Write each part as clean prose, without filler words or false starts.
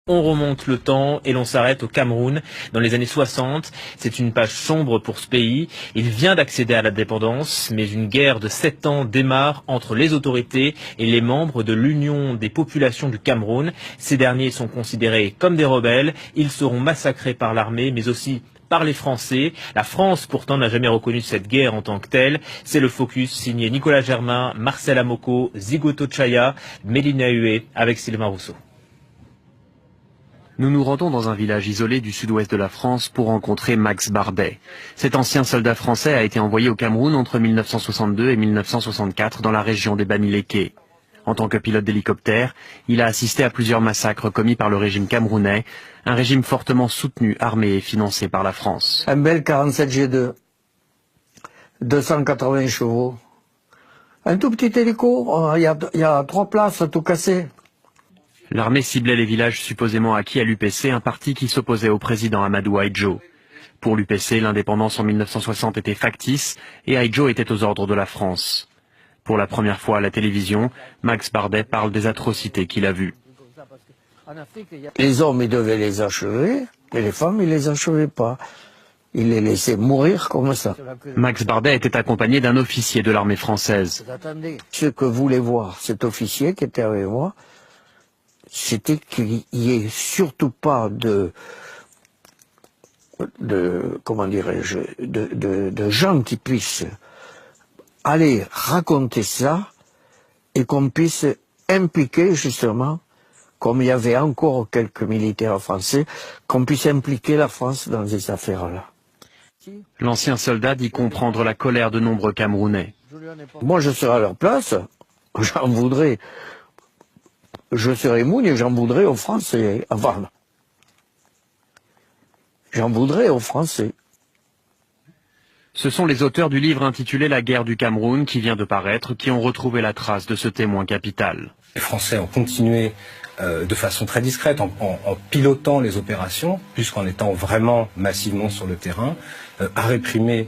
On remonte le temps et l'on s'arrête au Cameroun dans les années 60. C'est une page sombre pour ce pays. Il vient d'accéder à l'indépendance, mais une guerre de 7 ans démarre entre les autorités et les membres de l'Union des populations du Cameroun. Ces derniers sont considérés comme des rebelles. Ils seront massacrés par l'armée, mais aussi par les Français. La France, pourtant, n'a jamais reconnu cette guerre en tant que telle. C'est le focus signé Nicolas Germain, Marcel Amoko, Zigoto Chaya, Mélina Hué avec Sylvain Rousseau. Nous nous rendons dans un village isolé du sud-ouest de la France pour rencontrer Max Bardet. Cet ancien soldat français a été envoyé au Cameroun entre 1962 et 1964 dans la région des Bamileke. En tant que pilote d'hélicoptère, il a assisté à plusieurs massacres commis par le régime camerounais, un régime fortement soutenu, armé et financé par la France. Un bel 47 G2, 280 chevaux, un tout petit hélico, il y a 3 places, tout cassé. L'armée ciblait les villages supposément acquis à l'UPC, un parti qui s'opposait au président Amadou Ahidjo. Pour l'UPC, l'indépendance en 1960 était factice et Ahidjo était aux ordres de la France. Pour la première fois à la télévision, Max Bardet parle des atrocités qu'il a vues. Les hommes, ils devaient les achever, et les femmes, ils les achevaient pas. Ils les laissaient mourir comme ça. Max Bardet était accompagné d'un officier de l'armée française. Ce que voulait voir cet officier qui était avec moi, c'était qu'il n'y ait surtout pas de gens qui puissent aller raconter ça et qu'on puisse impliquer justement, comme il y avait encore quelques militaires français, qu'on puisse impliquer la France dans ces affaires-là. L'ancien soldat dit comprendre la colère de nombreux Camerounais. Moi, je serais à leur place, j'en voudrais. Je serais mouille et j'en voudrais aux Français. Enfin, j'en voudrais aux Français. Ce sont les auteurs du livre intitulé La guerre du Cameroun qui vient de paraître qui ont retrouvé la trace de ce témoin capital. Les Français ont continué de façon très discrète en pilotant les opérations, puisqu'en étant vraiment massivement sur le terrain, à réprimer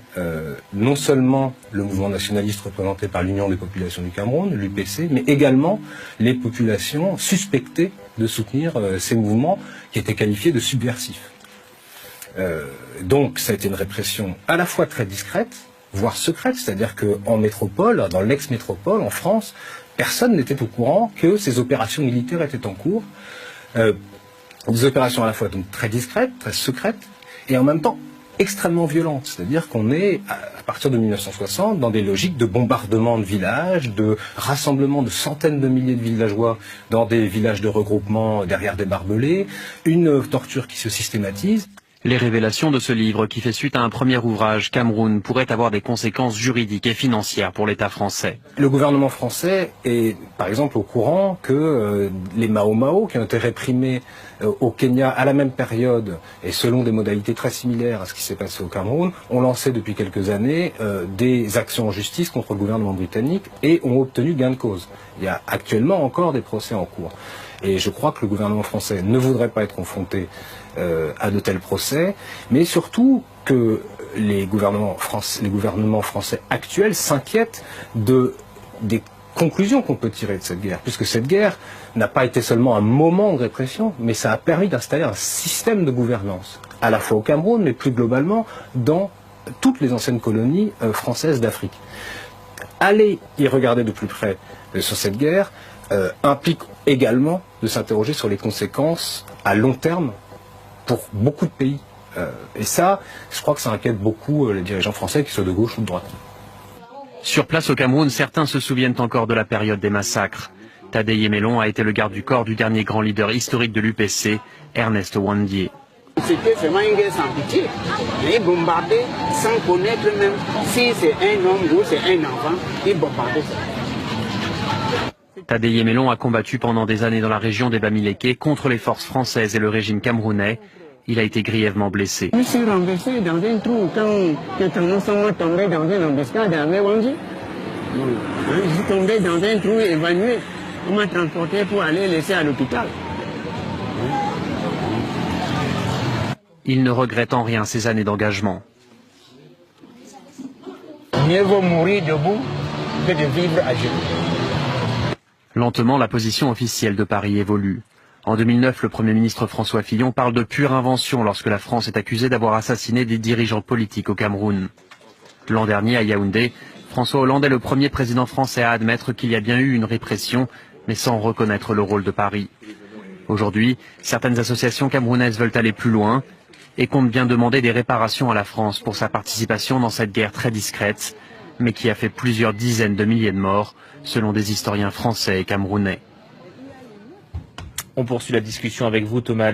non seulement le mouvement nationaliste représenté par l'Union des populations du Cameroun, l'UPC, mais également les populations suspectées de soutenir ces mouvements qui étaient qualifiés de subversifs. Donc ça a été une répression à la fois très discrète, voire secrète, c'est-à-dire qu'en métropole, dans l'ex-métropole, en France, personne n'était au courant que ces opérations militaires étaient en cours. Des opérations à la fois donc très discrètes, très secrètes, et en même temps extrêmement violentes. C'est-à-dire qu'on est, à partir de 1960, dans des logiques de bombardement de villages, de rassemblement de centaines de milliers de villageois dans des villages de regroupement derrière des barbelés, une torture qui se systématise. Les révélations de ce livre, qui fait suite à un premier ouvrage, Cameroun, pourraient avoir des conséquences juridiques et financières pour l'État français. Le gouvernement français est, par exemple, au courant que les Mao Mao, qui ont été réprimés au Kenya à la même période, et selon des modalités très similaires à ce qui s'est passé au Cameroun, ont lancé depuis quelques années des actions en justice contre le gouvernement britannique et ont obtenu gain de cause. Il y a actuellement encore des procès en cours. Et je crois que le gouvernement français ne voudrait pas être confronté à de tels procès, mais surtout que les gouvernements français actuels s'inquiètent des conclusions qu'on peut tirer de cette guerre, puisque cette guerre n'a pas été seulement un moment de répression, mais ça a permis d'installer un système de gouvernance, à la fois au Cameroun, mais plus globalement dans toutes les anciennes colonies françaises d'Afrique. Aller y regarder de plus près sur cette guerre implique également de s'interroger sur les conséquences à long terme pour beaucoup de pays. Et ça, je crois que ça inquiète beaucoup les dirigeants français, qu'ils soient de gauche ou de droite. Sur place au Cameroun, certains se souviennent encore de la période des massacres. Tadeye Melon a été le garde du corps du dernier grand leader historique de l'UPC, Ernest Ouandié. C'était vraiment une guerre sans pitié. Ils bombardaient sans connaître même si c'est un homme ou c'est un enfant, ils bombardaient ça. Tadeye Melon a combattu pendant des années dans la région des Bamileke contre les forces françaises et le régime camerounais. Il a été grièvement blessé. Je me suis renversé dans un trou quand nous sommes tombés dans une embuscade avec Wandi. Je suis tombé dans un trou évanoui. On m'a transporté pour aller laisser à l'hôpital. Il ne regrette en rien ses années d'engagement. Mieux vaut mourir debout que de vivre à genoux. Lentement, la position officielle de Paris évolue. En 2009, le Premier ministre François Fillon parle de pure invention lorsque la France est accusée d'avoir assassiné des dirigeants politiques au Cameroun. L'an dernier, à Yaoundé, François Hollande est le premier président français à admettre qu'il y a bien eu une répression, mais sans reconnaître le rôle de Paris. Aujourd'hui, certaines associations camerounaises veulent aller plus loin et comptent bien demander des réparations à la France pour sa participation dans cette guerre très discrète, mais qui a fait plusieurs dizaines de milliers de morts, selon des historiens français et camerounais. On poursuit la discussion avec vous, Thomas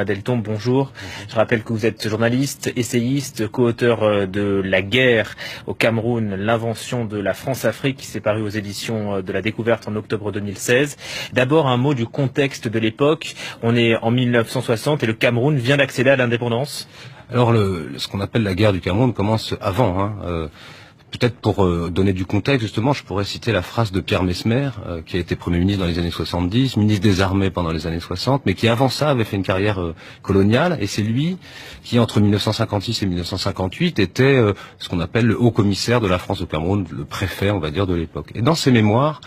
Delton. Bonjour. Je rappelle que vous êtes journaliste, essayiste, co-auteur de La guerre au Cameroun, l'invention de la France-Afrique, qui s'est paru aux éditions de La Découverte en octobre 2016. D'abord, un mot du contexte de l'époque. On est en 1960 et le Cameroun vient d'accéder à l'indépendance. Alors, ce qu'on appelle la guerre du Cameroun commence avant. Peut-être pour donner du contexte, justement, je pourrais citer la phrase de Pierre Messmer, qui a été Premier ministre dans les années 70, ministre des Armées pendant les années 60, mais qui avant ça avait fait une carrière coloniale, et c'est lui qui, entre 1956 et 1958, était ce qu'on appelle le haut commissaire de la France au Cameroun, le préfet, on va dire, de l'époque. Et dans ses mémoires,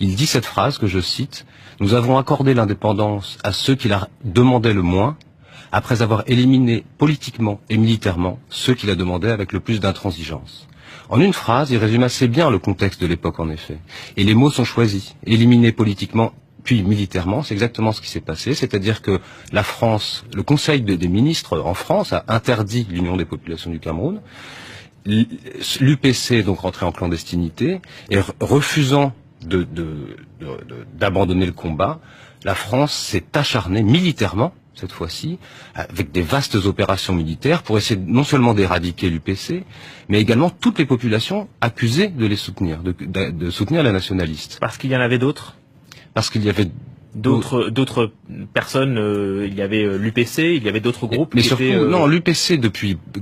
il dit cette phrase que je cite: « Nous avons accordé l'indépendance à ceux qui la demandaient le moins, après avoir éliminé politiquement et militairement ceux qui la demandaient avec le plus d'intransigeance. » En une phrase, il résume assez bien le contexte de l'époque, en effet. Et les mots sont choisis. Éliminer politiquement, puis militairement, c'est exactement ce qui s'est passé. C'est-à-dire que la France, le Conseil des ministres en France a interdit l'Union des populations du Cameroun. L'UPC est donc rentré en clandestinité, et refusant d'abandonner le combat, la France s'est acharnée militairement, cette fois-ci, avec des vastes opérations militaires pour essayer non seulement d'éradiquer l'UPC, mais également toutes les populations accusées de les soutenir, de soutenir les nationalistes. Parce qu'il y en avait d'autres? Parce qu'il y avait d'autres personnes, il y avait l'UPC, il y avait d'autres groupes. Mais surtout, non, l'UPC,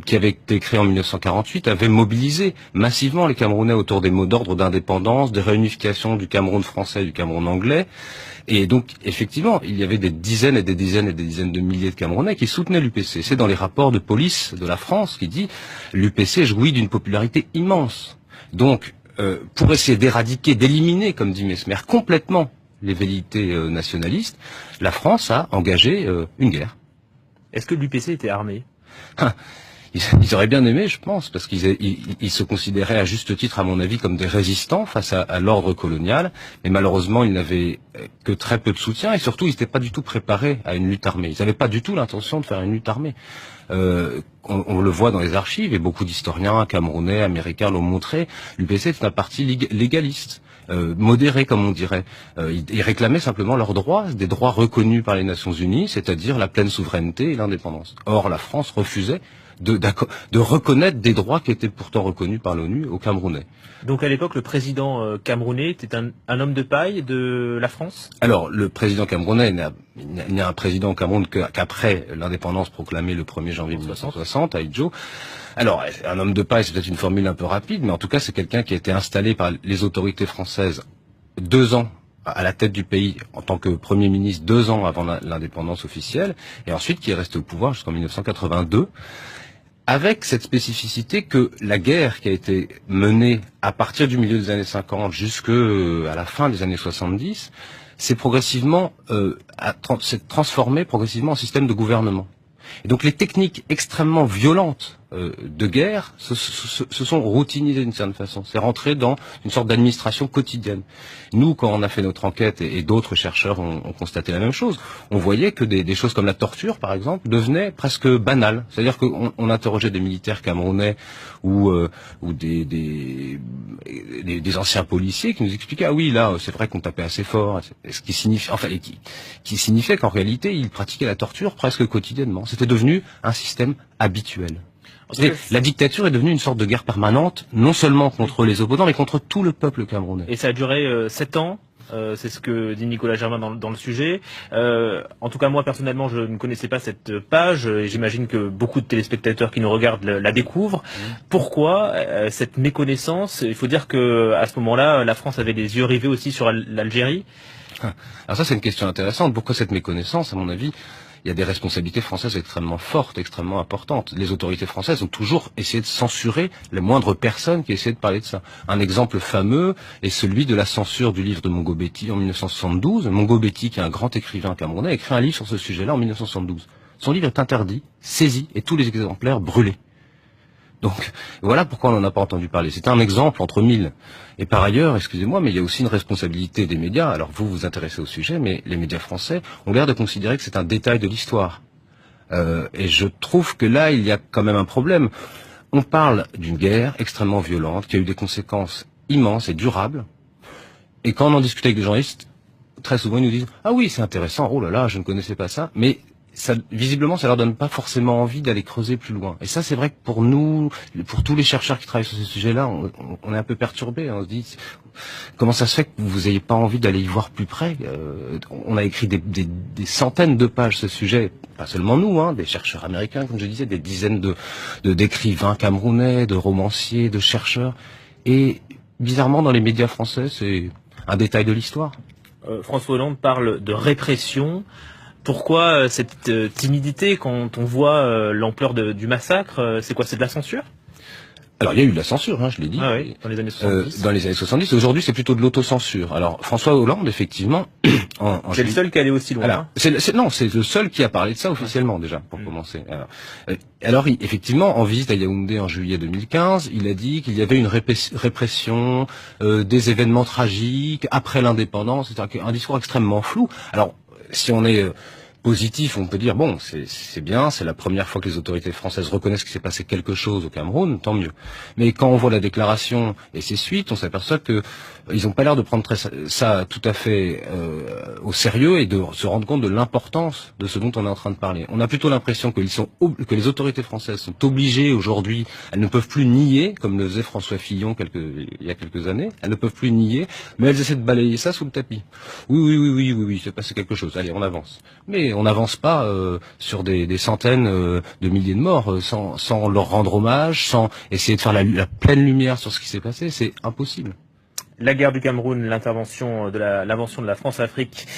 qui avait été créé en 1948, avait mobilisé massivement les Camerounais autour des mots d'ordre d'indépendance, de réunification du Cameroun français et du Cameroun anglais. Et donc, effectivement, il y avait des dizaines et des dizaines et des dizaines de milliers de Camerounais qui soutenaient l'UPC. C'est dans les rapports de police de la France qui dit l'UPC jouit d'une popularité immense. Donc, pour essayer d'éradiquer, d'éliminer, comme dit Messmer, complètement les velléités nationalistes, la France a engagé une guerre. Est-ce que l'UPC était armé? Ils auraient bien aimé, je pense, parce qu'ils se considéraient à juste titre, à mon avis, comme des résistants face à l'ordre colonial. Mais malheureusement, ils n'avaient que très peu de soutien, et surtout, ils n'étaient pas du tout préparés à une lutte armée. Ils n'avaient pas du tout l'intention de faire une lutte armée. On le voit dans les archives, et beaucoup d'historiens camerounais, américains l'ont montré. L'UPC est un parti légaliste. Modérés, comme on dirait. Ils réclamaient simplement leurs droits, des droits reconnus par les Nations Unies, c'est-à-dire la pleine souveraineté et l'indépendance. Or, la France refusait de reconnaître des droits qui étaient pourtant reconnus par l'ONU aux Camerounais. Donc à l'époque, le président camerounais était un homme de paille de la France? Alors, le président camerounais il n'y a un président au Cameroun qu'après l'indépendance proclamée le 1er janvier 1960 à Idjo. Alors, un homme de paille, c'est peut-être une formule un peu rapide, mais en tout cas, c'est quelqu'un qui a été installé par les autorités françaises 2 ans à la tête du pays en tant que Premier ministre 2 ans avant l'indépendance officielle, et ensuite qui est resté au pouvoir jusqu'en 1982. Avec cette spécificité que la guerre qui a été menée à partir du milieu des années 50 jusqu'à la fin des années 70 s'est progressivement s'est transformée progressivement en système de gouvernement. Et donc les techniques extrêmement violentes de guerre se sont routinisées d'une certaine façon. C'est rentré dans une sorte d'administration quotidienne. Nous, quand on a fait notre enquête, et d'autres chercheurs ont constaté la même chose, on voyait que des choses comme la torture, par exemple, devenaient presque banales. C'est-à-dire qu'on interrogeait des militaires camerounais ou des anciens policiers qui nous expliquaient: ah oui, là, c'est vrai qu'on tapait assez fort, ce qui signifie, enfin, qui signifiait qu'en réalité, ils pratiquaient la torture presque quotidiennement. C'était devenu un système habituel. La dictature est devenue une sorte de guerre permanente, non seulement contre les opposants, mais contre tout le peuple camerounais. Et ça a duré 7 ans, c'est ce que dit Nicolas Germain dans le sujet. En tout cas, moi, personnellement, je ne connaissais pas cette page, et j'imagine que beaucoup de téléspectateurs qui nous regardent la découvrent. Pourquoi cette méconnaissance? Il faut dire que à ce moment-là, la France avait les yeux rivés aussi sur l'Algérie. Alors ça, c'est une question intéressante. Pourquoi cette méconnaissance? À mon avis, il y a des responsabilités françaises extrêmement fortes, extrêmement importantes. Les autorités françaises ont toujours essayé de censurer les moindres personnes qui essayaient de parler de ça. Un exemple fameux est celui de la censure du livre de Mongo Betty en 1972. Mongo Betty, qui est un grand écrivain camerounais, a écrit un livre sur ce sujet-là en 1972. Son livre est interdit, saisi, et tous les exemplaires brûlés. Donc voilà pourquoi on n'en a pas entendu parler. C'est un exemple entre mille. Et par ailleurs, excusez-moi, mais il y a aussi une responsabilité des médias. Alors vous vous intéressez au sujet, mais les médias français ont l'air de considérer que c'est un détail de l'histoire. Et je trouve que là, il y a quand même un problème. On parle d'une guerre extrêmement violente qui a eu des conséquences immenses et durables. Et quand on en discute avec des journalistes, très souvent ils nous disent « Ah oui, c'est intéressant, oh là là, je ne connaissais pas ça ». Mais ça, visiblement, ça leur donne pas forcément envie d'aller creuser plus loin. Et ça, c'est vrai que pour nous, pour tous les chercheurs qui travaillent sur ces sujets-là, on est un peu perturbés. On se dit, comment ça se fait que vous ayez pas envie d'aller y voir plus près? On a écrit des centaines de pages sur ce sujet, pas seulement nous, hein, des chercheurs américains, comme je disais, des dizaines d'écrivains camerounais, de romanciers, de chercheurs. Et bizarrement, dans les médias français, c'est un détail de l'histoire. François Hollande parle de répression. Pourquoi cette timidité quand on voit l'ampleur du massacre? C'est quoi, c'est de la censure? Alors il y a eu de la censure, hein, je l'ai dit. Ah oui, dans les années 70. Dans les années 70. Aujourd'hui, c'est plutôt de l'autocensure. Alors François Hollande, effectivement, c'est le seul qui allait aussi loin. Alors, c'est le seul qui a parlé de ça officiellement déjà, pour commencer. Alors effectivement, en visite à Yaoundé en juillet 2015, il a dit qu'il y avait une répression des événements tragiques après l'indépendance. C'est un discours extrêmement flou. Alors si on est positif, on peut dire bon, c'est bien, c'est la première fois que les autorités françaises reconnaissent qu'il s'est passé quelque chose au Cameroun, tant mieux. Mais quand on voit la déclaration et ses suites, on s'aperçoit que ils n'ont pas l'air de prendre ça tout à fait au sérieux et de se rendre compte de l'importance de ce dont on est en train de parler. On a plutôt l'impression que les autorités françaises sont obligées aujourd'hui, elles ne peuvent plus nier, comme le faisait François Fillon il y a quelques années, elles ne peuvent plus nier, mais elles essaient de balayer ça sous le tapis. Oui, c'est passé quelque chose, allez, on avance. Mais on n'avance pas sur des centaines de milliers de morts sans leur rendre hommage, sans essayer de faire la pleine lumière sur ce qui s'est passé, c'est impossible. La guerre du Cameroun, l'invention de la France-Afrique,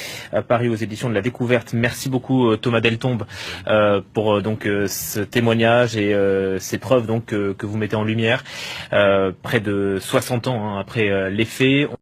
paru aux éditions de la Découverte. Merci beaucoup Thomas Deltombe pour ce témoignage et ces preuves que vous mettez en lumière près de 60 ans après les faits.